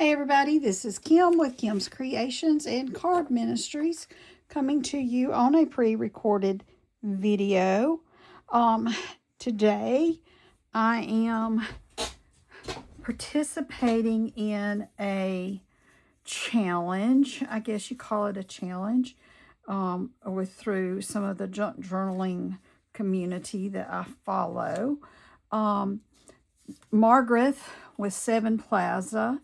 Hey everybody, this is Kim with Kim's Creations and Card Ministries coming to you on a pre-recorded video. Today I am participating in a challenge. I guess you call it a challenge through some of the junk journaling community that I follow. Margaret with 7 Plaza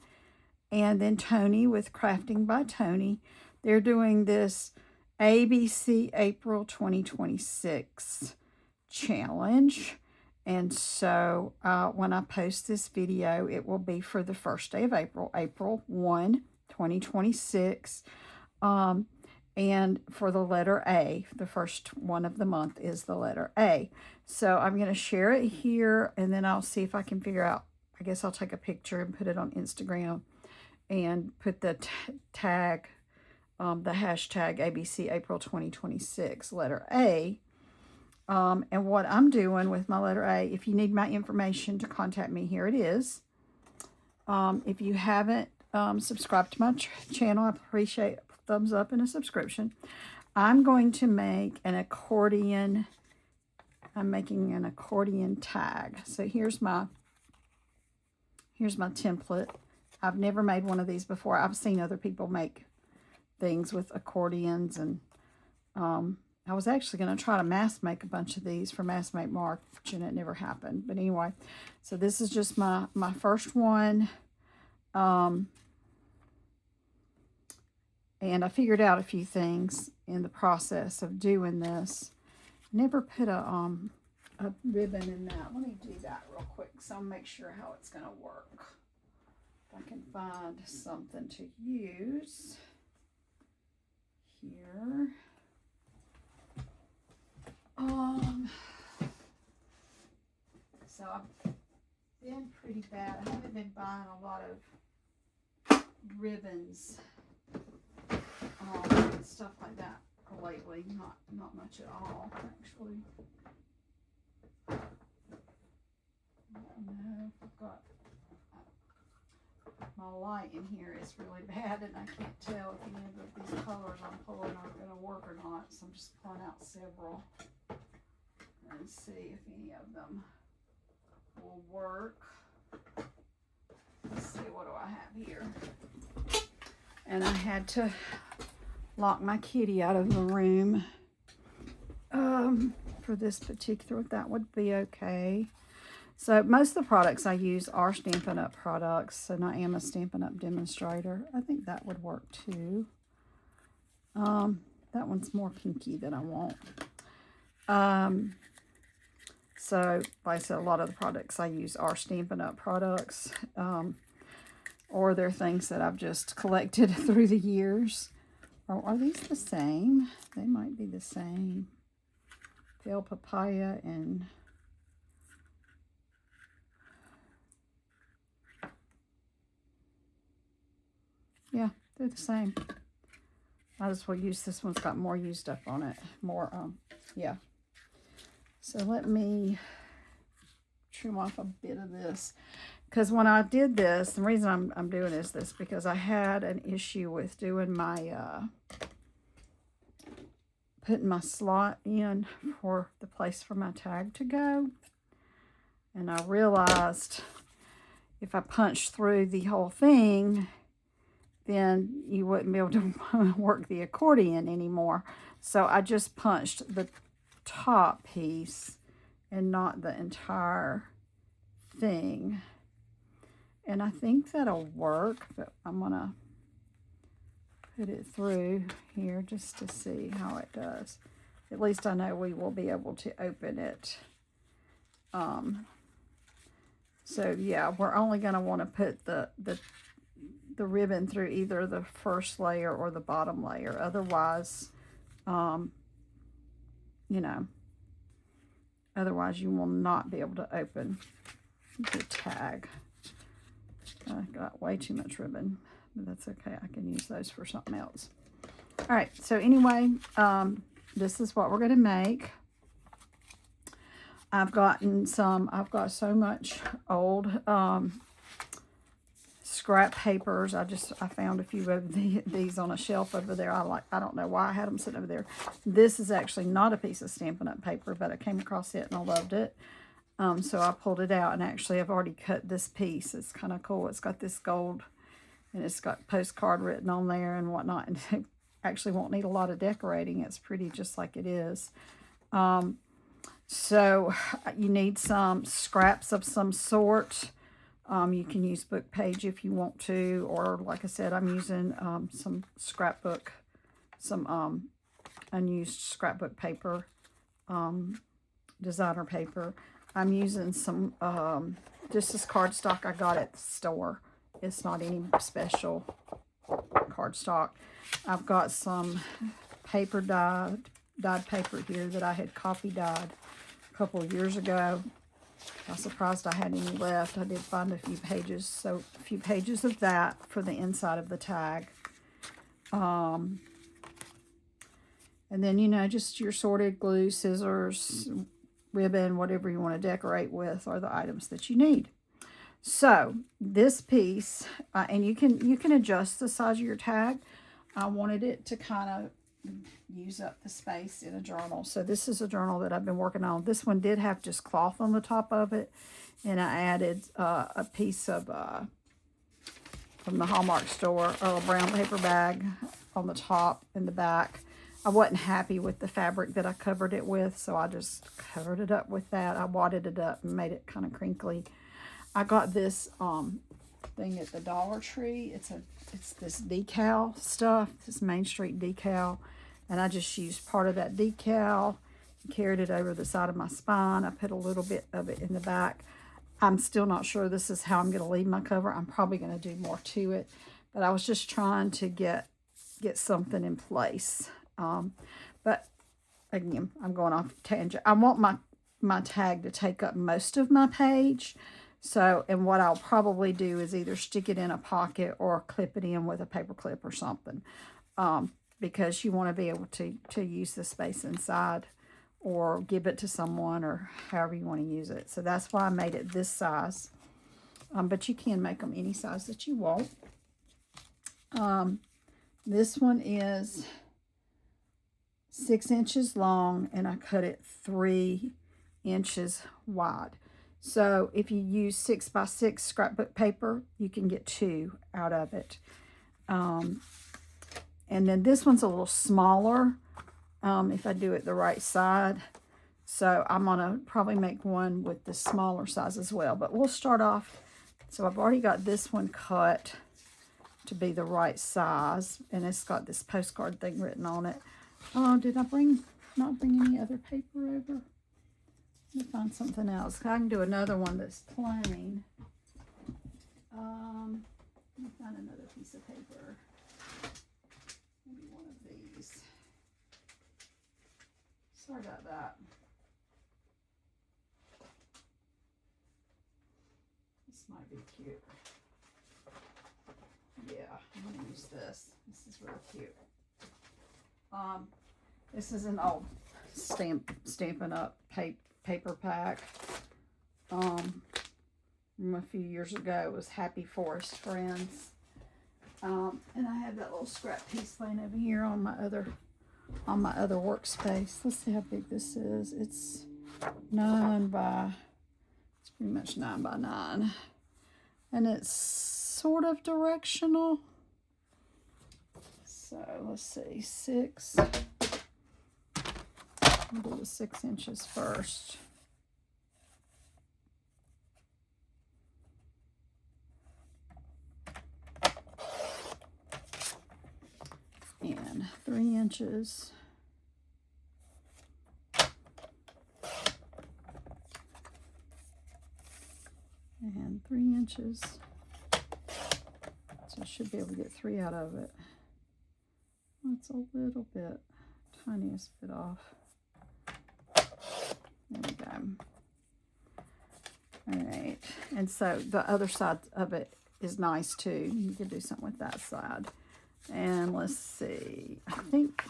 and then Tony with Crafting by Tony. They're doing this ABC April 2026 challenge. And so when I post this video, it will be for the first day of April, April 1, 2026. And for the letter A, the first one of the month is the letter A. So I'm going to share it here, and then I'll see if I can figure out, I guess I'll take a picture and put it on Instagram and put the tag, the hashtag ABC April 2026, letter A. And what I'm doing with my letter A, if you need my information to contact me, here it is. If you haven't subscribed to my channel, I appreciate a thumbs up and a subscription. I'm going to make an accordion. I'm making an accordion tag. So here's my template. I've never made one of these before. I've seen other people make things with accordions, and I was actually going to try to mass make a bunch of these for Mass Make March, and it never happened. But anyway, so this is just my first one. And I figured out a few things in the process of doing this. Never put a ribbon in that. Let me do that real quick so I'll make sure how it's going to work. If I can find something to use here. So I've been pretty bad. I haven't been buying a lot of ribbons and stuff like that lately. Not much at all, actually. I don't know if I've got my light in here is really bad, and I can't tell if any of these colors I'm pulling are going to work or not. So I'm just pulling out several and see if any of them will work. Let's see, what do I have here? And I had to lock my kitty out of the room for this particular. That would be okay. So most of the products I use are Stampin' Up! Products, and I am a Stampin' Up! Demonstrator. I think that would work too. That one's more pinky than I want. So like I said, a lot of the products I use are Stampin' Up! Products, or they're things that I've just collected through the years. Or are these the same? They might be the same. Pale Papaya and... yeah, they're the same. Might as well use this one's got more used up on it. More, yeah. So let me trim off a bit of this. Because when I did this, the reason I'm doing is this, because I had an issue with doing my, putting my slot in for the place for my tag to go. And I realized if I punched through the whole thing, then you wouldn't be able to work the accordion anymore. So I just punched the top piece and not the entire thing. And I think that'll work, but I'm gonna put it through here just to see how it does. At least I know we will be able to open it. So yeah, we're only gonna want to put the ribbon through either the first layer or the bottom layer. Otherwise, you know, otherwise you will not be able to open the tag. I got way too much ribbon, but that's okay. I can use those for something else. All right, so anyway, this is what we're going to make. I've got so much old scrap papers. I found a few of these on a shelf over there. I don't know why I had them sitting over there. This is actually not a piece of Stampin' Up! Paper, but I came across it and I loved it. So I pulled it out, and actually I've already cut this piece. It's kind of cool. It's got this gold, and it's got postcard written on there and whatnot. And it actually won't need a lot of decorating. It's pretty just like it is. So you need some scraps of some sort. You can use book page if you want to, or like I said, I'm using some scrapbook, some unused scrapbook paper, designer paper. I'm using some, just this cardstock I got at the store. It's not any special cardstock. I've got some paper dyed paper here that I had coffee dyed a couple of years ago. I was surprised I had any left. I did find a few pages, so a few pages of that for the inside of the tag. And then, you know, just your sorted glue, scissors, ribbon, whatever you want to decorate with are the items that you need. So this piece, and you can adjust the size of your tag. I wanted it to kind of use up the space in a journal. So this is a journal that I've been working on. This one did have just cloth on the top of it, and I added a piece of from the Hallmark store, a brown paper bag on the top and the back. I wasn't happy with the fabric that I covered it with, so I just covered it up with that. I wadded it up and made it kind of crinkly. I got this thing at the Dollar Tree. It's this decal stuff, this Main Street decal, and I just used part of that decal, carried it over the side of my spine. I put a little bit of it in the back. I'm still not sure this is how I'm going to leave my cover. I'm probably going to do more to it, but I was just trying to get something in place. But again, I'm going off tangent. I want my tag to take up most of my page. So, and what I'll probably do is either stick it in a pocket or clip it in with a paper clip or something. Because you want to be able to use the space inside or give it to someone or however you want to use it. So that's why I made it this size. But you can make them any size that you want. This one is 6 inches long, and I cut it 3 inches wide. So if you use 6x6 scrapbook paper, you can get 2 out of it. And then this one's a little smaller if I do it the right side. So I'm going to probably make one with the smaller size as well. But we'll start off. So I've already got this one cut to be the right size. And it's got this postcard thing written on it. Oh, did I not bring any other paper over? Let me find something else. I can do another one that's plain. Let me find another piece of paper. Maybe one of these. Sorry about that. This might be cute. Yeah, I'm going to use this. This is really cute. This is an old Stampin' Up! Paper pack from a few years ago. It was Happy Forest Friends. And I have that little scrap piece laying over here on my other workspace. Let's see how big this is. It's pretty much 9 by 9. And it's sort of directional. So let's see, 6. I'll do the 6 inches first. And 3 inches. And 3 inches. So I should be able to get 3 out of it. That's a little bit, tiniest bit off. There we go. All right, and so the other side of it is nice too. You can do something with that side. And let's see, I think,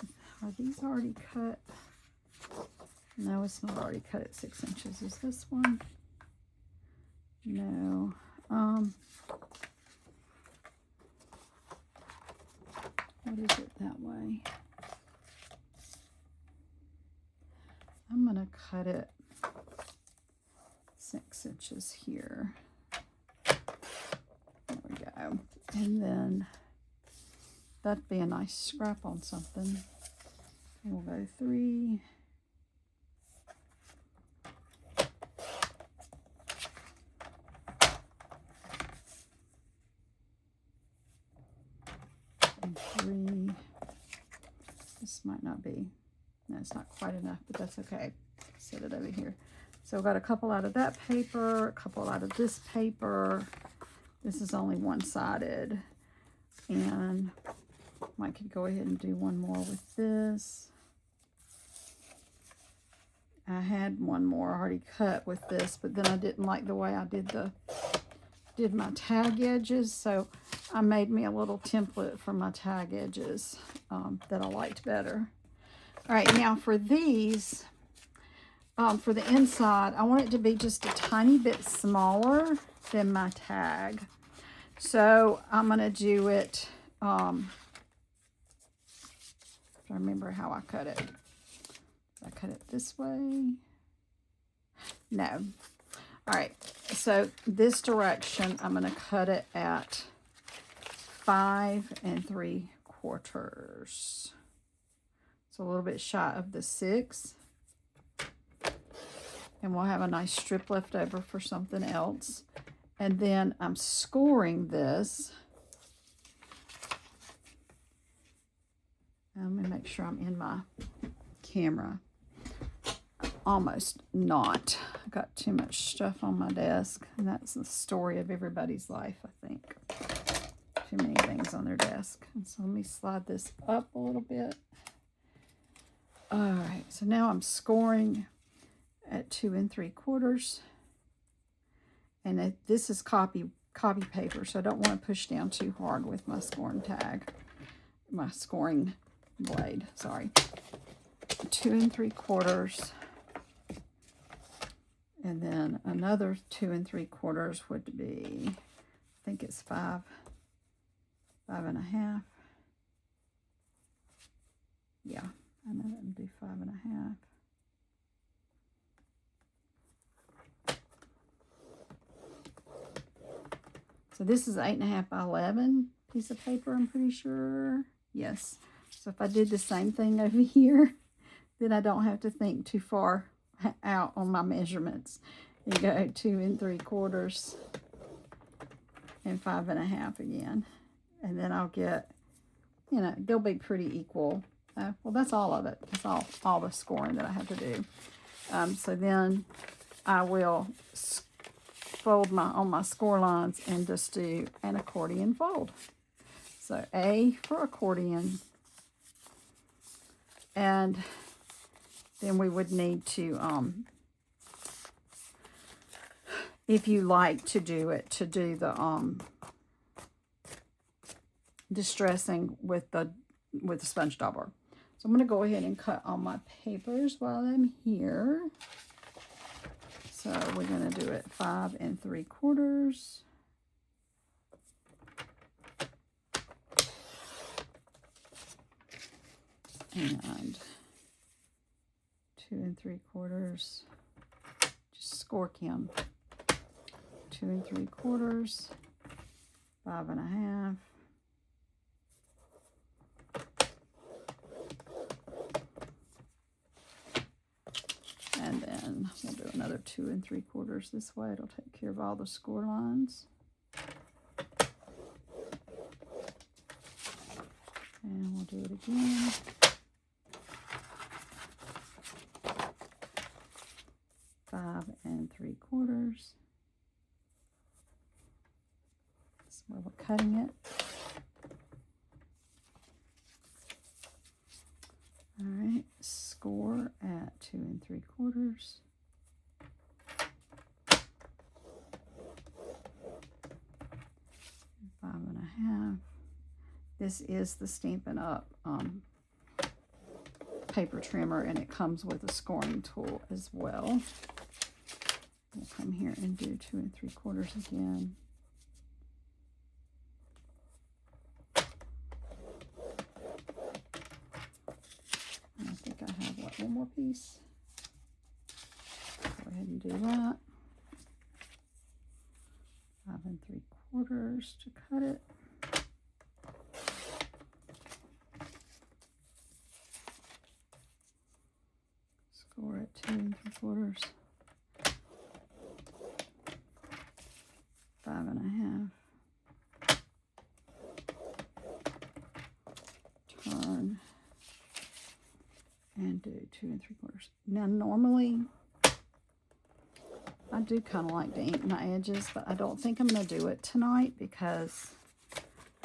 are these already cut? No, it's not already cut at 6 inches. Is this one? No. What is it that way? I'm going to cut it 6 inches here. There we go. And then that'd be a nice scrap on something. And we'll go 3. And 3. This might not be. No, it's not quite enough, but that's okay. Set it over here. So I've got a couple out of that paper, a couple out of this paper. This is only one-sided. And I could go ahead and do one more with this. I had one more already cut with this, but then I didn't like the way I did my tag edges, so I made me a little template for my tag edges that I liked better. All right, now for these, for the inside, I want it to be just a tiny bit smaller than my tag. So I'm going to do it, I remember how I cut it. I cut it this way. No. All right, so this direction, I'm going to cut it at 5 3/4. So a little bit shy of the 6. And we'll have a nice strip left over for something else. And then I'm scoring this. Let me make sure I'm in my camera. Almost not. I've got too much stuff on my desk. And that's the story of everybody's life, I think. Too many things on their desk. And so let me slide this up a little bit. All right, so now I'm scoring at 2 3/4. And this is copy paper, so I don't want to push down too hard with my scoring tag. My scoring blade, sorry. 2 3/4. And then another 2 3/4 would be, I think it's 5 1/2. Yeah, I know that would be 5 1/2. So this is 8 1/2 by 11 piece of paper, I'm pretty sure. Yes. So if I did the same thing over here, then I don't have to think too far out on my measurements. You go 2 3/4 and 5 1/2 again. And then I'll get, you know, they'll be pretty equal. Well, that's all of it. That's all the scoring that I have to do. So then I will fold on my score lines and just do an accordion fold. So A for accordion. And then we would need to, if you like to do it, to do the distressing with the sponge dauber. So I'm going to go ahead and cut all my papers while I'm here. So we're going to do it 5 3/4. And 2 3/4. Just score count. 2 3/4. 5 1/2. And then we'll do another 2 3/4 this way. It'll take care of all the score lines. And we'll do it again. Five 3/4. That's where we're cutting it. All right, score at 2 3/4. And 5 1/2. This is the Stampin' Up! Paper trimmer, and it comes with a scoring tool as well. We'll come here and do 2 3/4 again. one more piece. Go ahead and do that. 5 3/4 to cut it. Score at 2 3/4. 5 1/2. Turn and do 2 3/4. Now normally I do kind of like to ink my edges, but I don't think I'm going to do it tonight because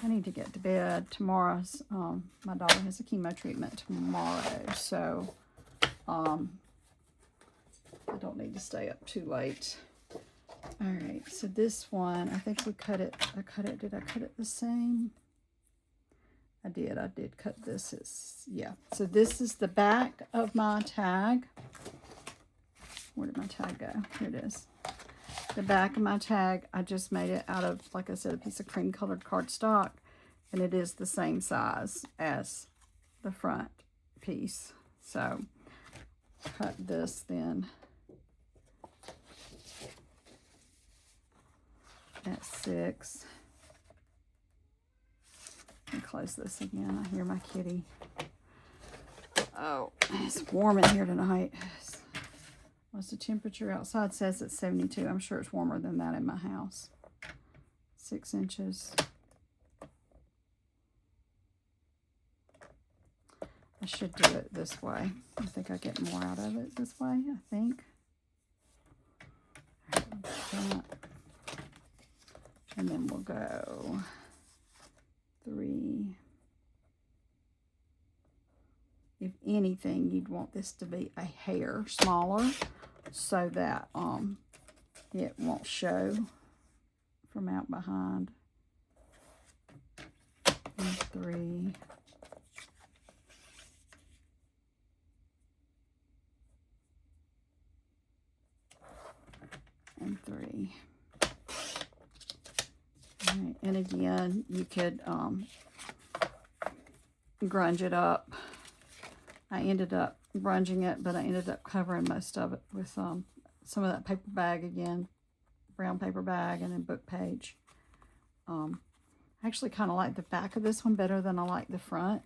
I need to get to bed. Tomorrow's my daughter has a chemo treatment tomorrow, so I don't need to stay up too late. All right, so this one, I think we cut it. Did I cut it the same? I did cut this. Yeah. So this is the back of my tag. Where did my tag go? Here it is. The back of my tag, I just made it out of, like I said, a piece of cream colored cardstock, and it is the same size as the front piece. So cut this then at 6. And close this again. I hear my kitty. Oh, it's warm in here tonight. What's the temperature outside? Says it's 72. I'm sure it's warmer than that in my house. 6 inches. I should do it this way. I think I get more out of it this way, I think. All right, that. And then we'll go 3. If anything, you'd want this to be a hair smaller so that it won't show from out behind. And 3. And 3. All right, and again, you could grunge it up. I ended up grunging it, but I ended up covering most of it with some of that paper bag again, brown paper bag, and then book page. I actually kind of like the back of this one better than I like the front.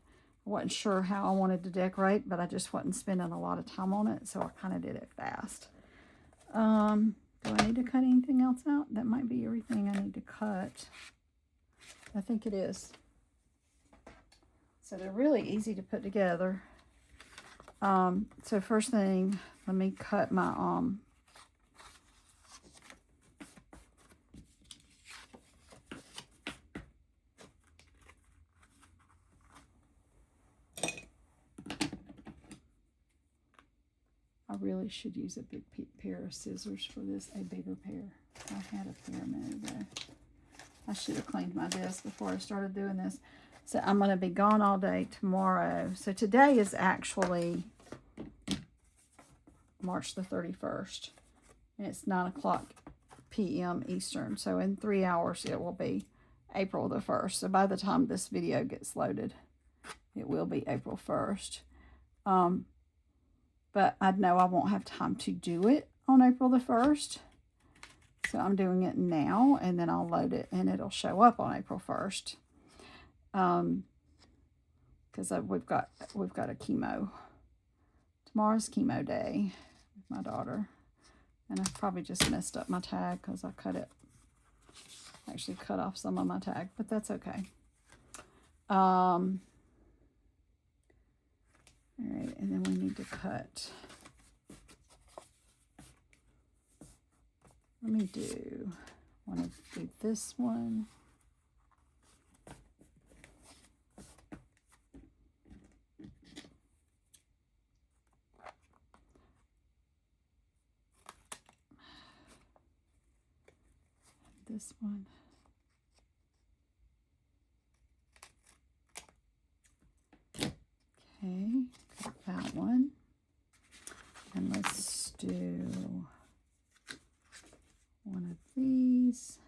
I wasn't sure how I wanted to decorate, but I just wasn't spending a lot of time on it, so I kind of did it fast. Do I need to cut anything else out? That might be everything I need to cut. I think it is. So they're really easy to put together. So first thing, let me cut my, I really should use a big pair of scissors for this, a bigger pair. I had a pair a minute ago. I should have cleaned my desk before I started doing this. So I'm going to be gone all day tomorrow. So today is actually March the 31st. And it's 9 o'clock p.m. Eastern. So in 3 hours, it will be April the 1st. So by the time this video gets loaded, it will be April 1st. But I know I won't have time to do it on April the 1st. So I'm doing it now, and then I'll load it, and it'll show up on April 1st. Because we've got a chemo. Tomorrow's chemo day with my daughter. And I probably just messed up my tag because I actually cut off some of my tag, but that's okay. All right, and then we need to cut. Let me do, I want to do this one. This one. Okay, got that one. And let's do one of these.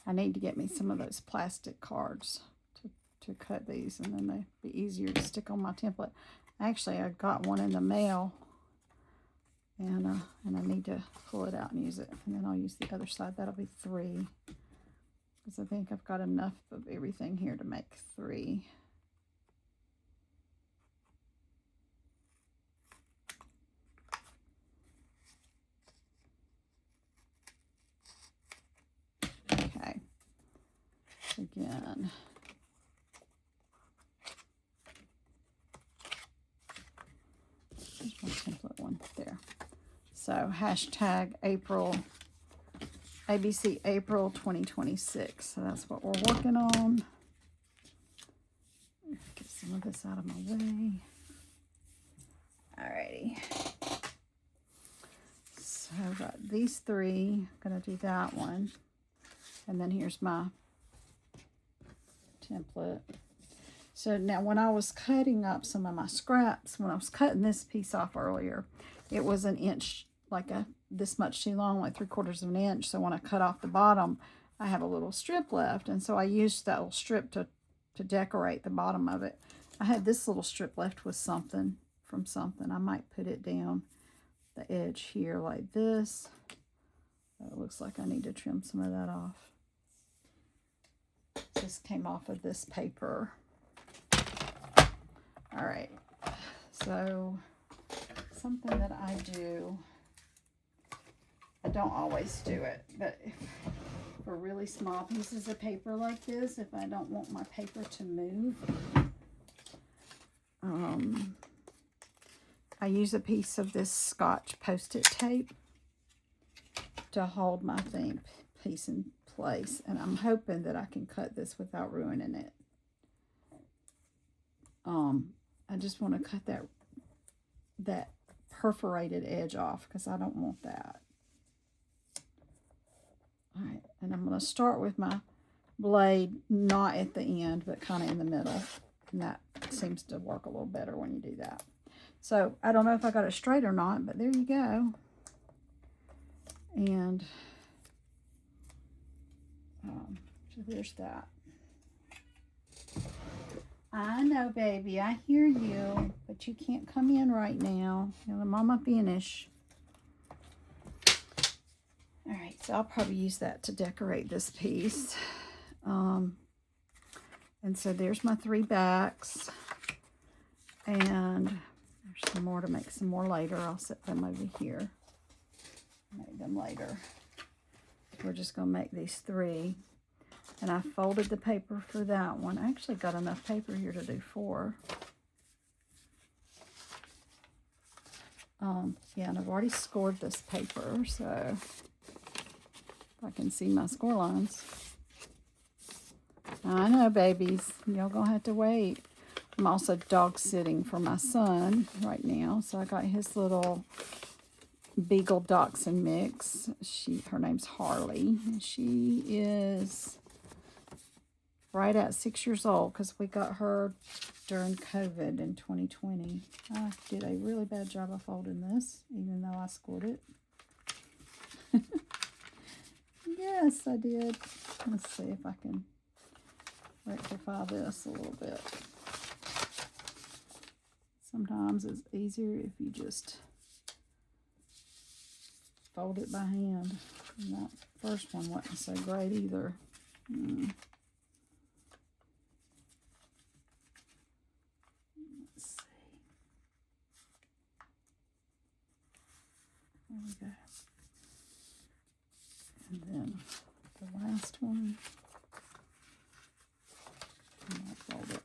I need to get me some of those plastic cards to cut these, and then they'd be easier to stick on my template. Actually, I got one in the mail, and I need to pull it out and use it. And then I'll use the other side. That'll be 3. Because I think I've got enough of everything here to make 3. Okay. Again. There's my template one there. So hashtag April, ABC April 2026. So that's what we're working on. Get some of this out of my way. Alrighty. So I've got these 3. I'm going to do that one. And then here's my template. So now when I was cutting up some of my scraps, when I was cutting this piece off earlier, it was an inch, like this much too long, like 3/4 of an inch. So when I cut off the bottom, I have a little strip left. And so I used that little strip to decorate the bottom of it. I had this little strip left with something from something. I might put it down the edge here like this. It looks like I need to trim some of that off. This came off of this paper. All right, so something that I do, I don't always do it, but for really small pieces of paper like this, if I don't want my paper to move, I use a piece of this Scotch Post-it tape to hold my piece in place, and I'm hoping that I can cut this without ruining it. I just want to cut that perforated edge off because I don't want that. All right, and I'm going to start with my blade not at the end, but kind of in the middle. And that seems to work a little better when you do that. So I don't know if I got it straight or not, but there you go. And so there's that. I know, baby, I hear you, but you can't come in right now. You're the mama finish. All right, so I'll probably use that to decorate this piece. And so there's my 3 backs. And there's some more to make some more later. I'll set them over here. Make them later. We're just going to make these 3. And I folded the paper for that one. I actually got enough paper here to do 4. Yeah, and I've already scored this paper, so if I can see my score lines. I know, babies. Y'all gonna have to wait. I'm also dog sitting for my son right now, so I got his little Beagle Dachshund mix. Her name's Harley, and she is right at 6 years old because we got her during COVID in 2020. I did a really bad job of folding this, even though I scored it. Yes, I did. Let's see if I can rectify this a little bit. Sometimes it's easier if you just fold it by hand. And that first one wasn't so great either. Let's see. There we go. And then the last one, and I'll fold it.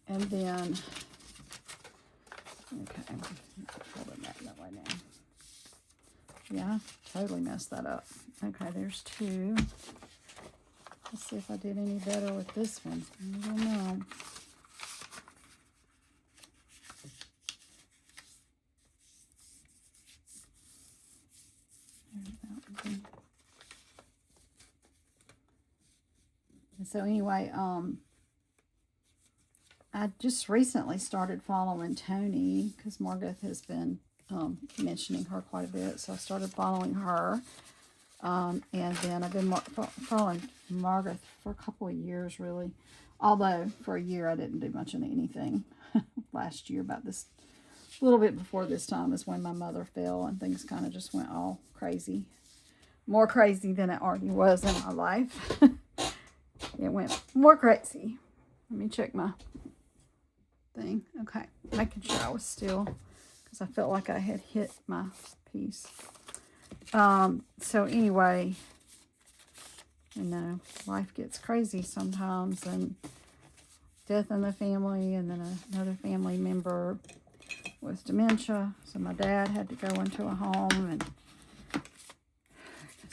And then, okay, fold it back that way now. Yeah, totally messed that up. Okay, there's 2. Let's see if I did any better with this one. I don't know. And so anyway, I I just recently started following Tony because Margaret has been mentioning her quite a bit. So I started following her. And then I've been following Margaret for a couple of years, really. Although for a year I didn't do much of anything. Last year, about this, a little bit before this time, is when my mother fell and things kind of just went all crazy. More crazy than it already was in my life. It went more crazy. Let me check my thing. Okay, making sure I was still, because I felt like I had hit my piece. So anyway, you know, life gets crazy sometimes, and death in the family, and then another family member with dementia. So my dad had to go into a home, and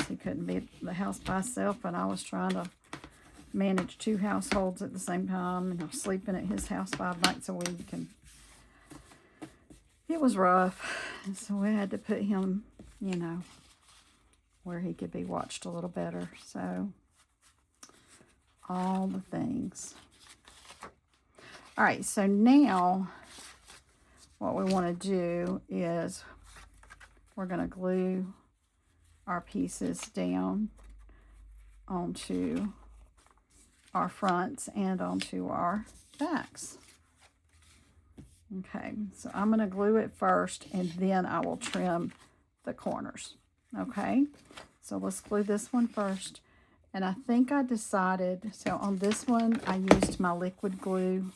he couldn't be at the house by himself, and I was trying to manage 2 households at the same time, and I was sleeping at his house 5 nights a week, and it was rough. And so we had to put him, you know, where he could be watched a little better. So all the things. All right, so now what we want to do is we're going to glue our pieces down onto our fronts and onto our backs. Okay, so I'm going to glue it first, and then I will trim the corners. Okay, so let's glue this one first. And I think I decided, so on this one I used my liquid glue,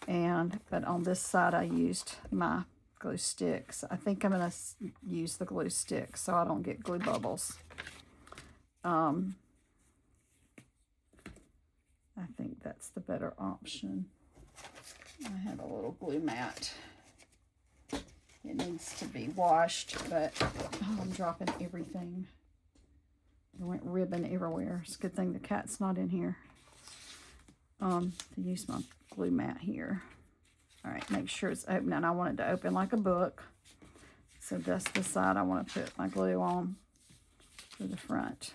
but on this side I used my glue sticks. I think I'm going to use the glue sticks so I don't get glue bubbles. I think that's the better option. I have a little glue mat. It needs to be washed, but I'm dropping everything. It went ribbon everywhere. It's a good thing the cat's not in here. To use my glue mat here. All right, make sure it's open, and I want it to open like a book. So that's the side I want to put my glue on to the front.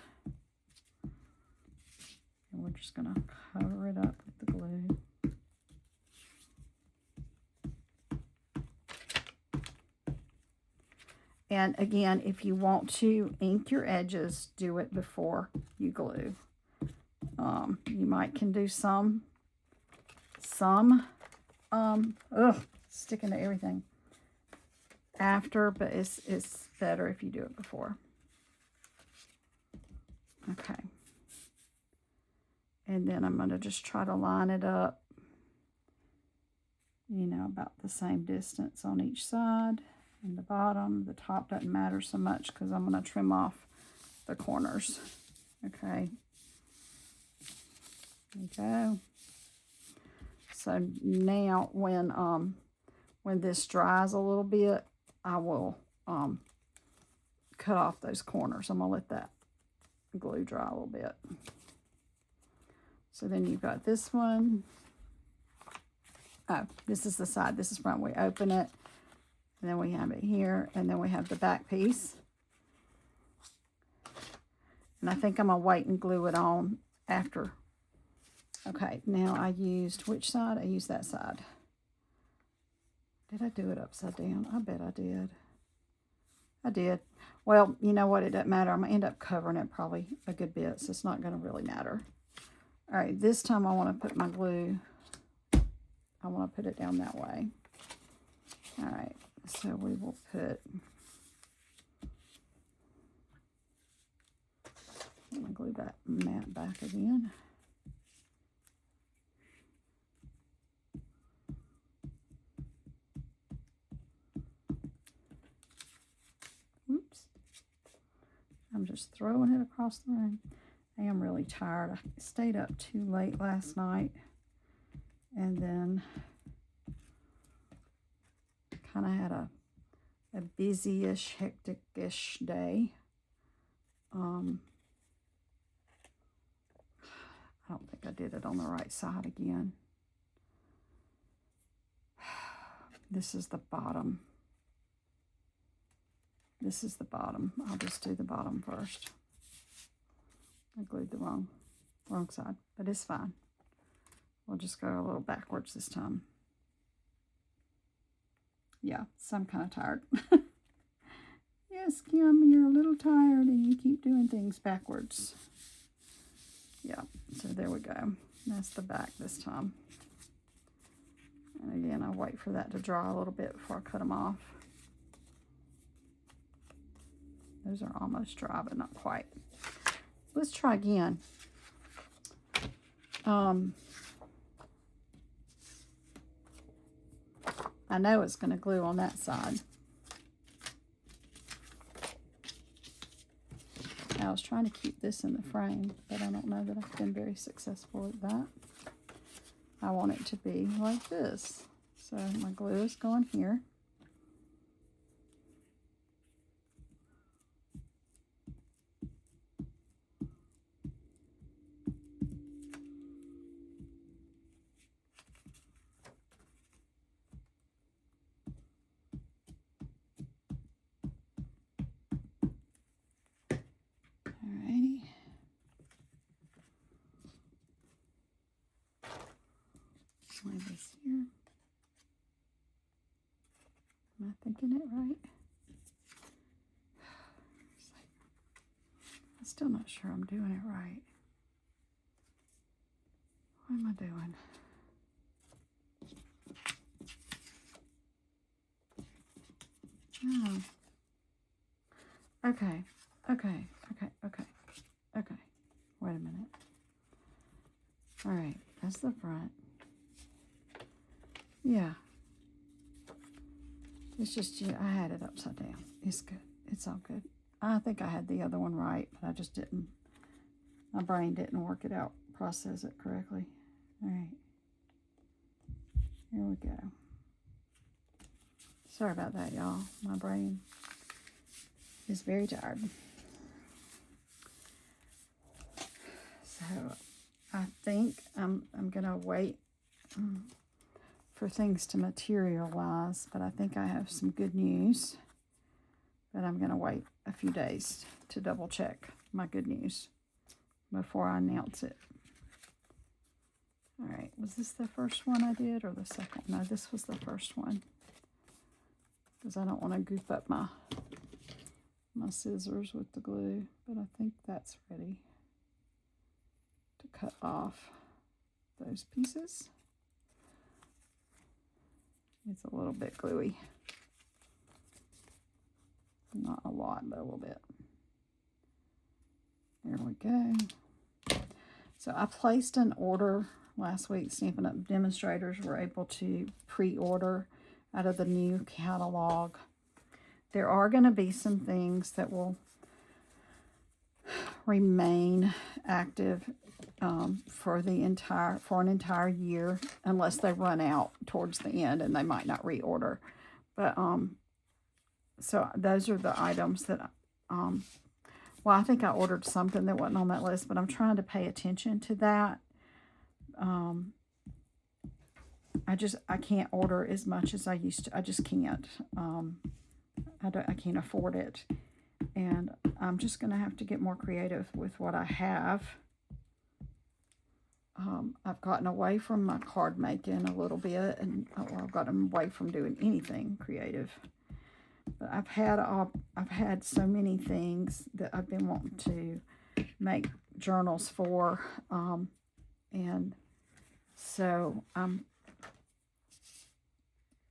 And we're just going to cover it up with the glue. And again, if you want to ink your edges, do it before you glue. You might can do some sticking to everything after, but it's better if you do it before. Okay. And then I'm going to just try to line it up, you know, about the same distance on each side. And the bottom, the top doesn't matter so much because I'm going to trim off the corners. Okay. There you go. So now when this dries a little bit, I will cut off those corners. I'm going to let that glue dry a little bit. So then you've got this one. Oh, this is the side. This is front. We open it. And then we have it here. And then we have the back piece. And I think I'm going to wait and glue it on after. Okay, now I used, which side? I used that side. Did I do it upside down? I bet I did. I did. Well, you know what? It doesn't matter. I'm going to end up covering it probably a good bit, so it's not going to really matter. All right, this time I want to put my glue, I want to put it down that way. All right, so we will put, I'm going to glue that mat back again. Oops. I'm just throwing it across the room. I am really tired. I stayed up too late last night, and then kind of had a busy-ish, hectic-ish day. I don't think I did it on the right side again. This is the bottom. This is the bottom. I'll just do the bottom first. I glued the wrong side, but it's fine. We'll just go a little backwards this time. Yeah, so I'm kind of tired. Yes, Kim, you're a little tired and you keep doing things backwards. Yeah, so there we go. That's the back this time. And again, I'll wait for that to dry a little bit before I cut them off. Those are almost dry, but not quite. Let's try again. I know it's going to glue on that side. I was trying to keep this in the frame, but I don't know that I've been very successful at that. I want it to be like this. So my glue is going here. Alrighty. Lay this here. Am I thinking it right? I'm still not sure I'm doing it right. What am I doing? Oh. Okay. Wait a minute. All right, that's the front. Yeah. It's just, I had it upside down. It's good. It's all good. I think I had the other one right, but I just didn't. My brain didn't work it out, process it correctly. All right. Here we go. Sorry about that, y'all. My brain is very tired. So I think I'm gonna wait for things to materialize, but I think I have some good news. But I'm gonna wait a few days to double check my good news before I announce it. All right, was this the first one I did or the second? No, this was the first one, because I don't want to goof up my scissors with the glue, but I think that's ready to cut off those pieces. It's a little bit gluey. Not a lot, but a little bit. There we go. So I placed an order last week. Stampin' Up! Demonstrators were able to pre-order out of the new catalog. There are going to be some things that will remain active for an entire year, unless they run out towards the end, and they might not reorder. But so those are the items that well, I think I ordered something that wasn't on that list, but I'm trying to pay attention to that. I can't order as much as I used to. I just can't. I can't afford it, and I'm just going to have to get more creative with what I have. I've gotten away from my card making a little bit, and I've gotten away from doing anything creative. But I've had so many things that I've been wanting to make journals for, and so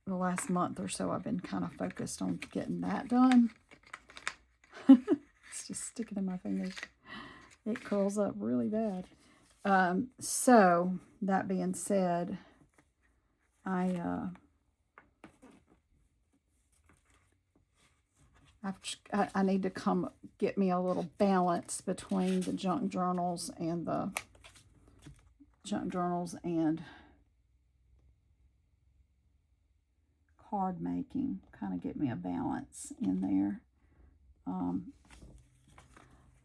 the last month or so I've been kind of focused on getting that done. It's just sticking in my fingers. It curls up really bad. So that being said, I need to get me a little balance between the junk journals and card making. Kind of get me a balance in there.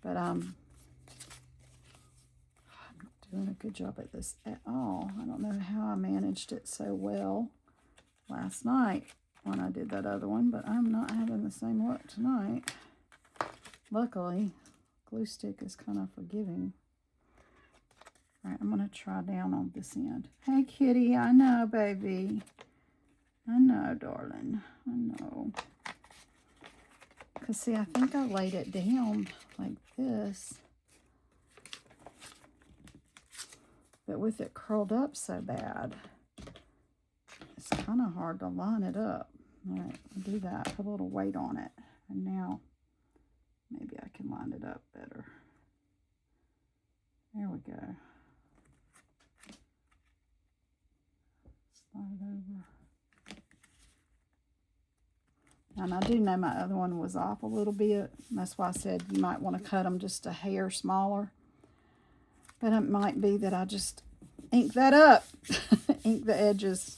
But I'm not doing a good job at this at all. I don't know how I managed it so well last night when I did that other one, but I'm not having the same luck tonight. Luckily, glue stick is kind of forgiving. All right, I'm going to try down on this end. Hey, kitty. I know, baby. I know, darling. I know. Because, see, I think I laid it down like this. But with it curled up so bad, it's kind of hard to line it up. All right, I'll do that. Put a little weight on it. And now, maybe I can line it up better. There we go. Slide it over. And I do know my other one was off a little bit. That's why I said you might want to cut them just a hair smaller. But it might be that I just ink that up. Ink the edges.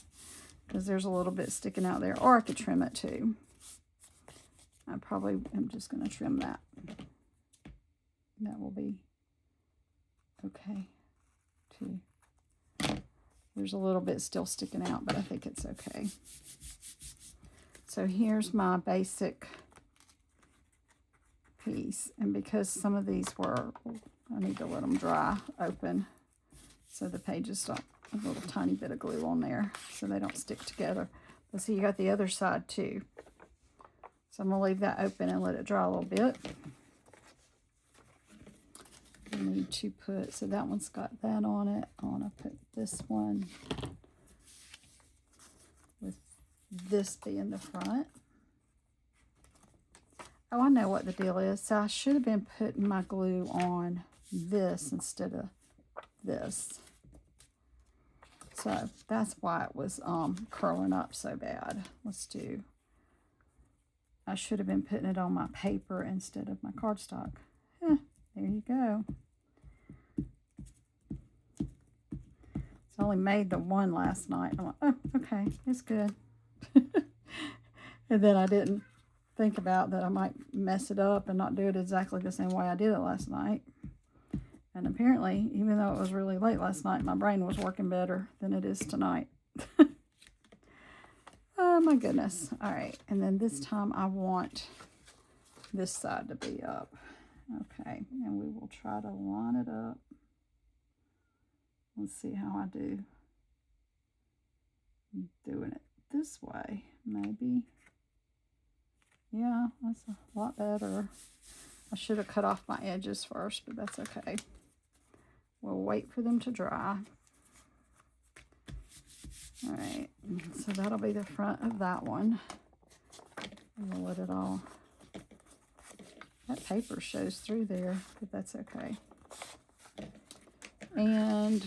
Because there's a little bit sticking out there. Or I could trim it too. I probably am just going to trim that. That will be okay too. There's a little bit still sticking out, but I think it's okay. So here's my basic piece. And because some of these were, I need to let them dry open so the pages don't, a little tiny bit of glue on there so they don't stick together. But see, you got the other side too. So I'm going to leave that open and let it dry a little bit. I need to put, so that one's got that on it. I want to put this one with this being the front. Oh, I know what the deal is. So I should have been putting my glue on this instead of this. So that's why it was curling up so bad. Let's do, I should have been putting it on my paper instead of my cardstock. There you go. So I only made the one last night. I'm like, oh, okay, it's good. And then I didn't think about that I might mess it up and not do it exactly the same way I did it last night. And apparently, even though it was really late last night, my brain was working better than it is tonight. Oh my goodness. All right, and then this time I want this side to be up. Okay, and we will try to line it up. Let's see how I do. Doing it this way, maybe. Yeah, that's a lot better. I should have cut off my edges first, but that's okay. We'll wait for them to dry. All right, so that'll be the front of that one. And we'll let it all, that paper shows through there, but that's okay. And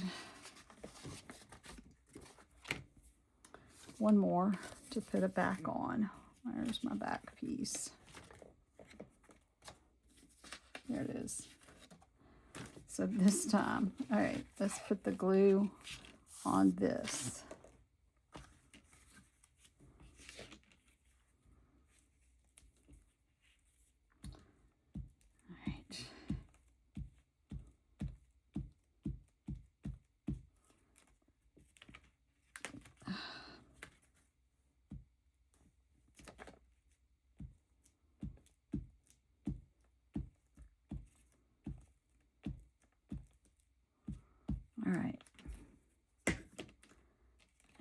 one more to put it back on. There's my back piece. There it is. So this time, all right, let's put the glue on this. All right. All right,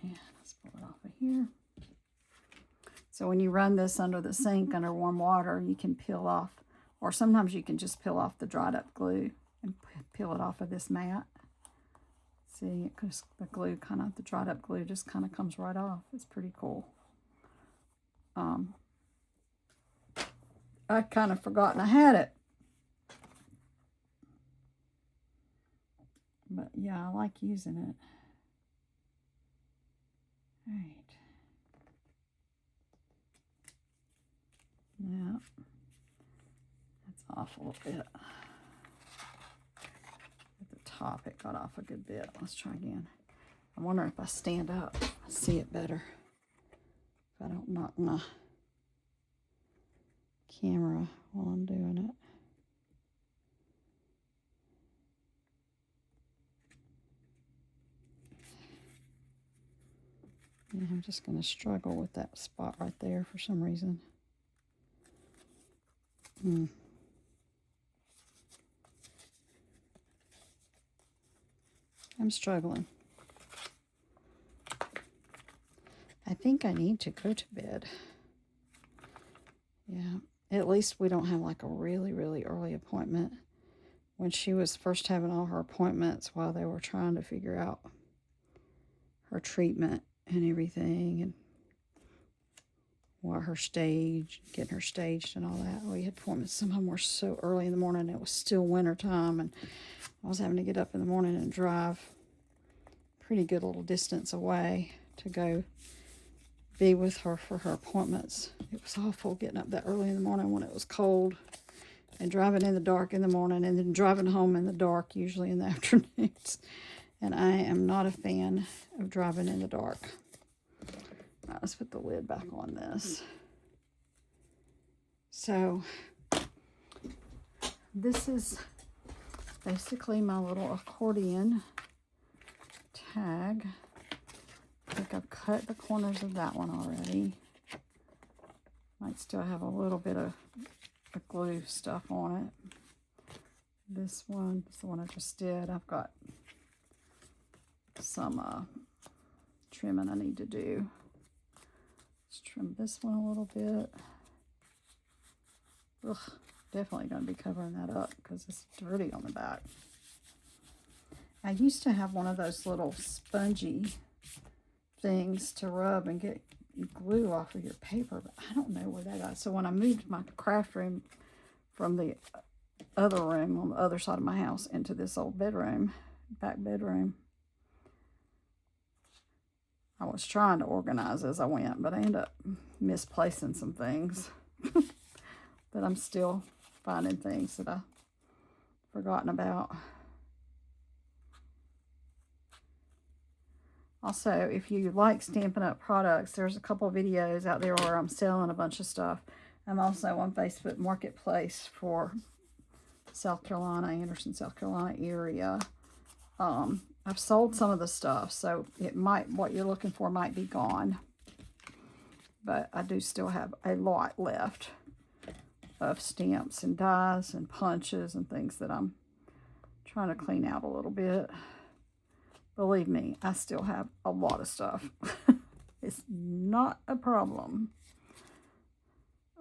and let's pull it off of here. So when you run this under the sink under warm water, you can peel off, or sometimes you can just peel off the dried up glue and peel it off of this mat. See, because the glue kind of, the dried up glue just kind of comes right off. It's pretty cool. I kind of forgotten I had it. But yeah, I like using it. All right. Yeah. That's off a little bit. At the top, it got off a good bit. Let's try again. I wonder if I stand up, I see it better. If I don't knock my camera while I'm doing it. Yeah, I'm just going to struggle with that spot right there for some reason. I'm struggling. I think I need to go to bed. Yeah, at least we don't have like a really, really early appointment. When she was first having all her appointments while they were trying to figure out her treatment and everything, and what her stage, getting her staged and all that. We had appointments. Some of them were so early in the morning. It was still winter time, and I was having to get up in the morning and drive pretty good little distance away to go be with her for her appointments. It was awful getting up that early in the morning when it was cold, and driving in the dark in the morning, and then driving home in the dark, usually in the afternoons. And I am not a fan of driving in the dark. All right, let's put the lid back on this. So this is basically my little accordion tag. I think I've cut the corners of that one already. Might still have a little bit of glue stuff on it. This one is the one I just did. I've got some trimming I need to do. Let's trim this one a little bit. Ugh, definitely going to be covering that up because it's dirty on the back. I used to have one of those little spongy things to rub and get glue off of your paper, but I don't know where that got. So when I moved my craft room from the other room on the other side of my house into this old bedroom, back bedroom, I was trying to organize as I went, but I ended up misplacing some things that I'm still finding things that I've forgotten about. Also, if you like Stampin' Up! Products, there's a couple of videos out there where I'm selling a bunch of stuff. I'm also on Facebook Marketplace for South Carolina, Anderson, South Carolina area. I've sold some of the stuff, so it might, what you're looking for might be gone. But I do still have a lot left of stamps and dies and punches and things that I'm trying to clean out a little bit. Believe me, I still have a lot of stuff. It's not a problem.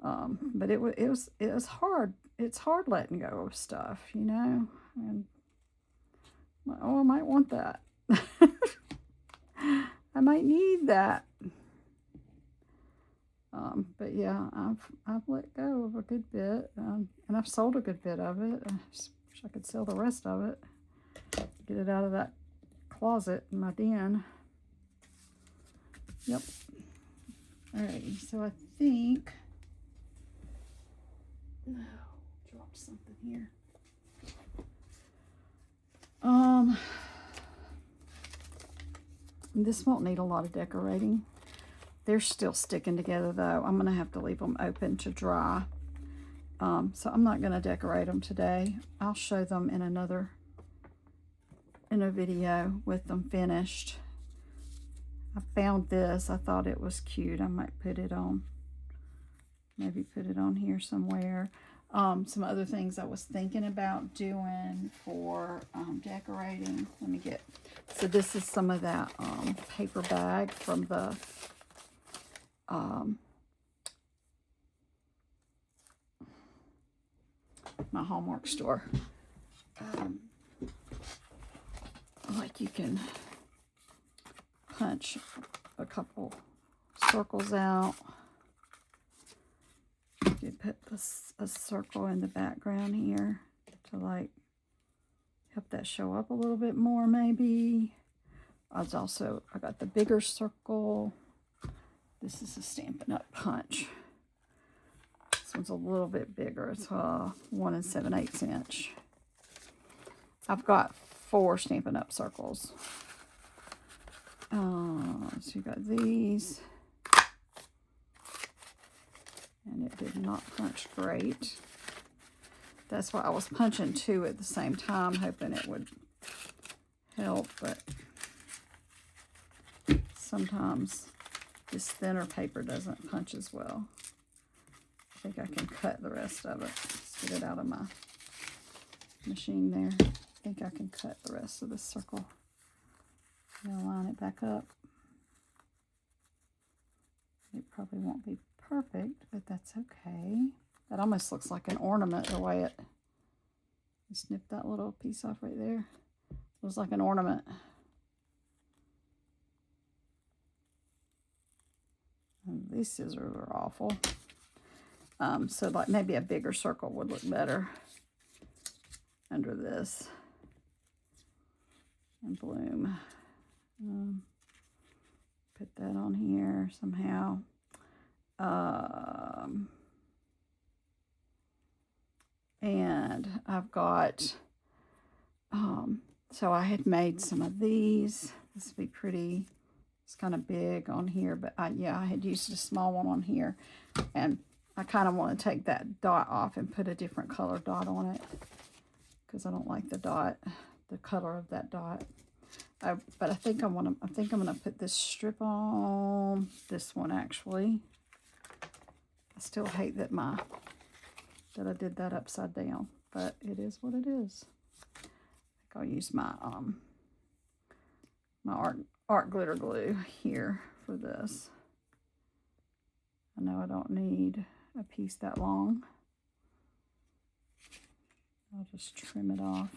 But it was hard. It's hard letting go of stuff, you know. And oh, I might want that. I might need that. But yeah, I've let go of a good bit, and I've sold a good bit of it. I just wish I could sell the rest of it. Get it out of that closet in my den. Yep. Alrighty, so I think, no, dropped something here. This won't need a lot of decorating. They're still sticking together though. I'm gonna have to leave them open to dry. So I'm not gonna decorate them today. I'll show them in a video with them finished. I found this. I thought it was cute. I might put it on, maybe put it on here somewhere. Some other things I was thinking about doing for decorating. Let me get, so this is some of that paper bag from the my Hallmark store. Like you can punch a couple circles out. You put a circle in the background here to like help that show up a little bit more maybe. I got the bigger circle. This is a Stampin' Up! Punch. This one's a little bit bigger. It's 1 7/8 inch. I've got 4 Stampin' Up! Circles. So you got these. And it did not punch great. That's why I was punching 2 at the same time, hoping it would help, but sometimes this thinner paper doesn't punch as well. I think I can cut the rest of it. Let's get it out of my machine there. I think I can cut the rest of this circle. I'll line it back up. It probably won't be perfect, but that's okay. That almost looks like an ornament the way it, snip that little piece off right there. Looks like an ornament. And these scissors are awful. So like maybe a bigger circle would look better under this. And bloom. Put that on here somehow. And I've got, so I had made some of these. This would be pretty. It's kind of big on here, but yeah, I had used a small one on here. And I kind of want to take that dot off and put a different color dot on it, because I don't like the dot, the color of that dot. But I think I'm gonna put this strip on this one actually. I still hate that I did that upside down, but it is what it is. I think I'll use my my art glitter glue here for this. I know I don't need a piece that long. I'll just trim it off.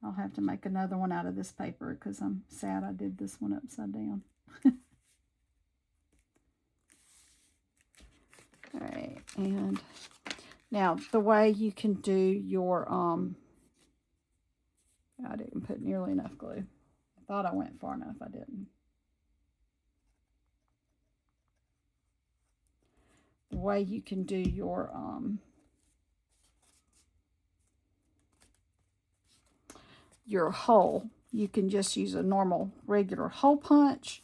I'll have to make another one out of this paper because I'm sad I did this one upside down. All right, and now the way you can do your, I didn't put nearly enough glue. I thought I went far enough, I didn't. The way you can do your hole, you can just use a normal regular hole punch.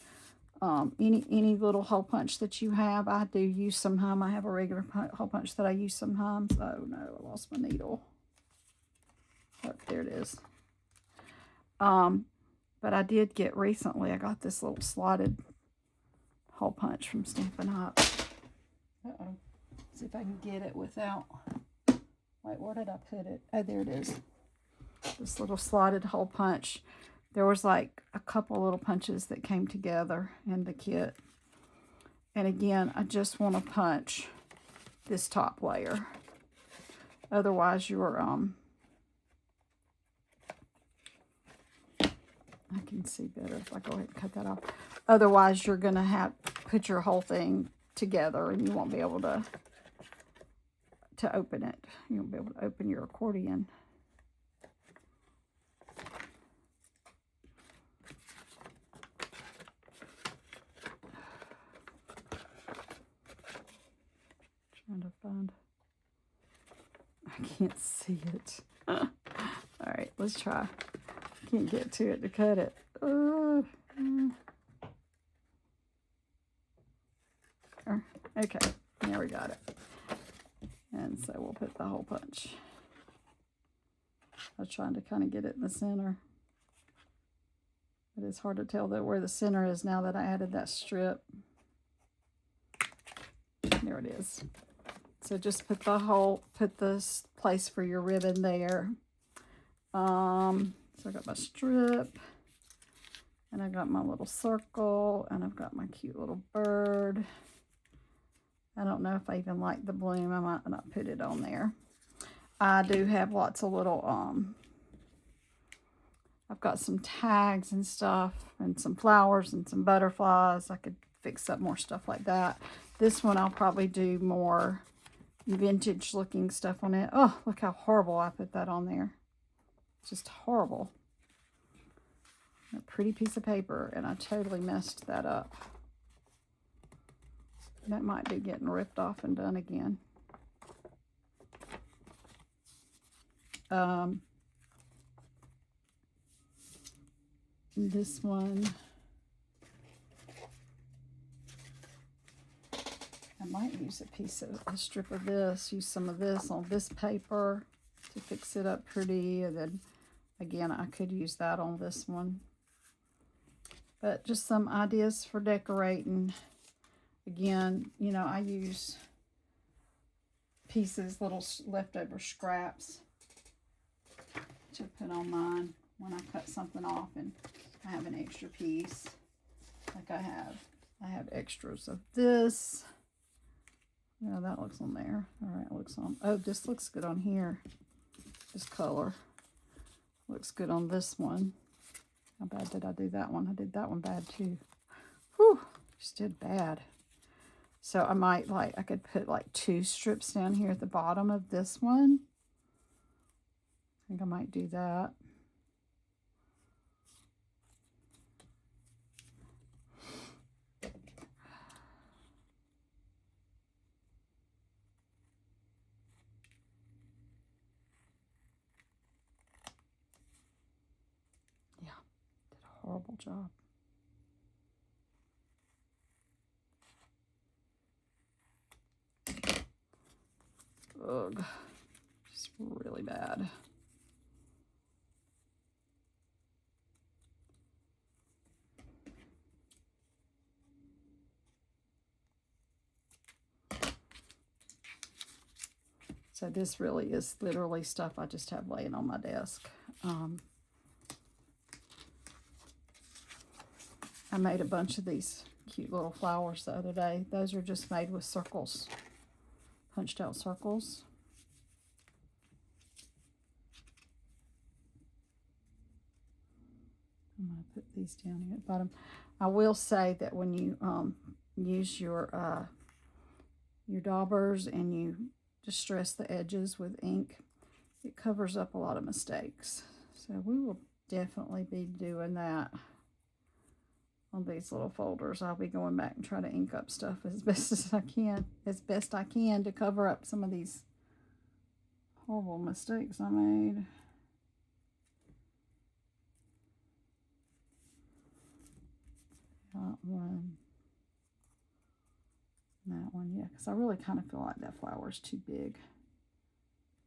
Any little hole punch that you have. I do use sometimes. I have a regular hole punch that I use sometimes. Oh no, I lost my needle. Oh, there it is. But I did get recently, I got this little slotted hole punch from Stampin' Up. Uh-oh. See if I can get it without, wait, where did I put it? Oh, there it is. This little slotted hole punch. There was like a couple little punches that came together in the kit. And again, I just want to punch this top layer. Otherwise, your I can see better if I go ahead and cut that off. Otherwise, you're going to have to put your whole thing together and you won't be able to open it. You won't be able to open your accordion. Trying to find, I can't see it. All right, let's try. Can't get to it to cut it. Okay, now we got it. And so we'll put the hole punch. I was trying to kind of get it in the center. But it's hard to tell where the center is now that I added that strip. There it is. So just put this place for your ribbon there. So I got my strip, and I got my little circle, and I've got my cute little bird. I don't know if I even like the bloom. I might not put it on there. I do have lots of little, I've got some tags and stuff, and some flowers and some butterflies. I could fix up more stuff like that. This one I'll probably do more vintage looking stuff on it. Oh, look how horrible I put that on there. It's just horrible. A pretty piece of paper, and I totally messed that up. That might be getting ripped off and done again. This one, I might use a strip of this, use some of this on this paper to fix it up pretty, and then again I could use that on this one. But just some ideas for decorating. Again, you know, I use pieces, little leftover scraps to put on mine. when I cut something off and I have an extra piece. Like I have extras of this. Yeah, that looks on there. All right, looks on. Oh, this looks good on here. This color looks good on this one. How bad did I do that one? I did that one bad too. Whew, just did bad. So I might I could put like 2 strips down here at the bottom of this one. I think I might do that. Yeah, did a horrible job. Ugh, just really bad. So this really is literally stuff I just have laying on my desk. I made a bunch of these cute little flowers the other day. Those are just made with circles, punched out circles. I'm going to put these down here at the bottom. I will say that when you use your daubers and you distress the edges with ink, it covers up a lot of mistakes. So we will definitely be doing that on these little folders. I'll be going back and try to ink up stuff as best I can to cover up some of these horrible mistakes I made. That one. That one, yeah, because I really kind of feel like that flower is too big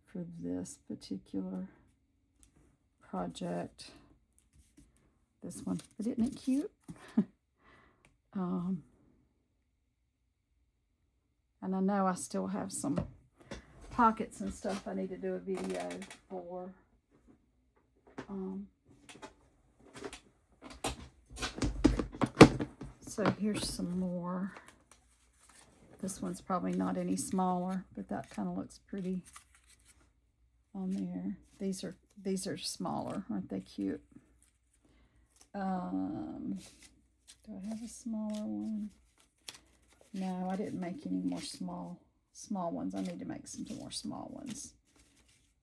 for this particular project. This one, but isn't it cute? And I know I still have some pockets and stuff I need to do a video for. So here's some more. This one's probably not any smaller, but that kind of looks pretty on there. These are smaller, aren't they cute? Do I have a smaller one? No, I didn't make any more small ones. I need to make some more small ones.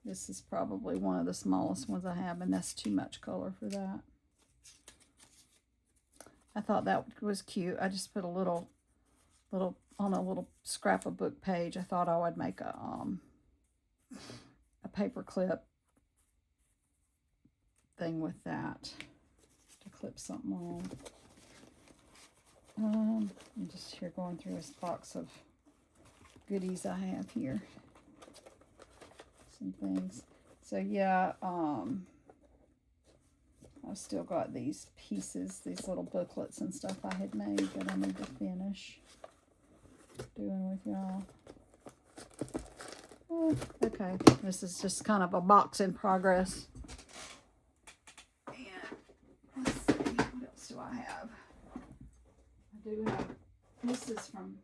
This is probably one of the smallest ones I have, and that's too much color for that. I thought that was cute. I just put a little on a little scrap of book page. I thought I would make a paper clip thing with that to clip something on. I'm just here going through this box of goodies I have here. Some things. So yeah, I've still got these pieces, these little booklets and stuff I had made that I need to finish doing with y'all. Oh, okay, this is just kind of a box in progress. And let's see, what else do I have? I do have, this is from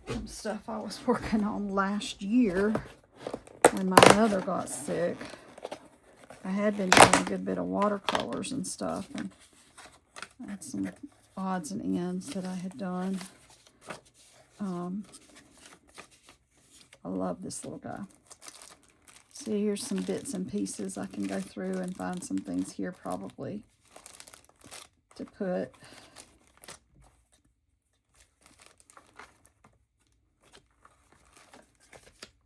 some stuff I was working on last year when my mother got sick. I had been doing a good bit of watercolors and stuff, and I had some odds and ends that I had done. I love this little guy. See, here's some bits and pieces I can go through and find some things here probably to put.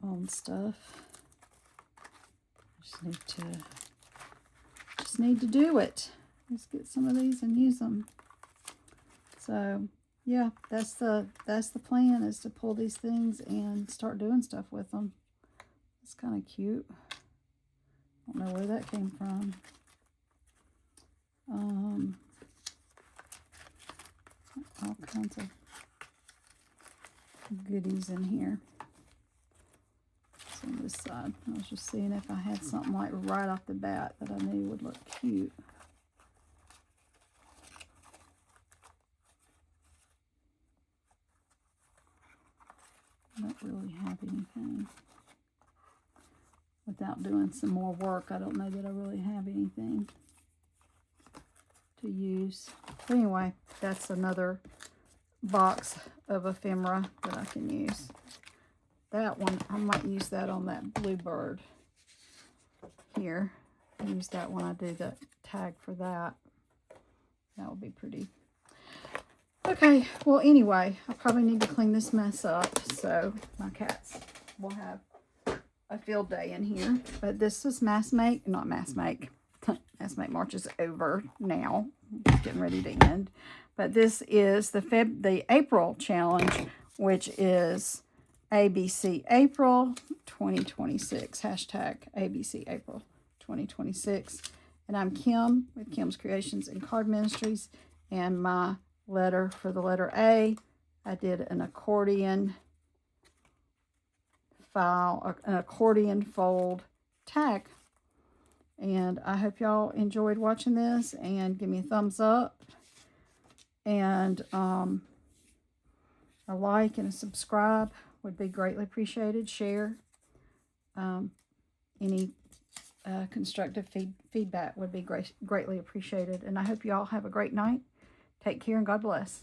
On stuff. Just need to do it. Let's get some of these and use them. So yeah, that's the plan, is to pull these things and start doing stuff with them. It's kind of cute. I don't know where that came from. All kinds of goodies in here. So on this side, I was just seeing if I had something like right off the bat that I knew would look cute. I don't really have anything. Without doing some more work, I don't know that I really have anything to use. But anyway, that's another box of ephemera that I can use. That one, I might use that on that bluebird here. I use that when I do the tag for that. That would be pretty. Okay, well anyway, I probably need to clean this mess up so my cats will have a field day in here. But this is Mass Make, not Mass Make. Mass Make March is over now. It's getting ready to end. But this is the April challenge, which is ABC April 2026. Hashtag ABC April 2026. And I'm Kim with Kim's Creations and Card Ministries. And my letter for the letter A, I did an accordion file, an accordion fold tag. And I hope y'all enjoyed watching this, and give me a thumbs up and a like and a subscribe would be greatly appreciated. Share. Any constructive feedback would be greatly appreciated. And I hope you all have a great night. Take care and God bless.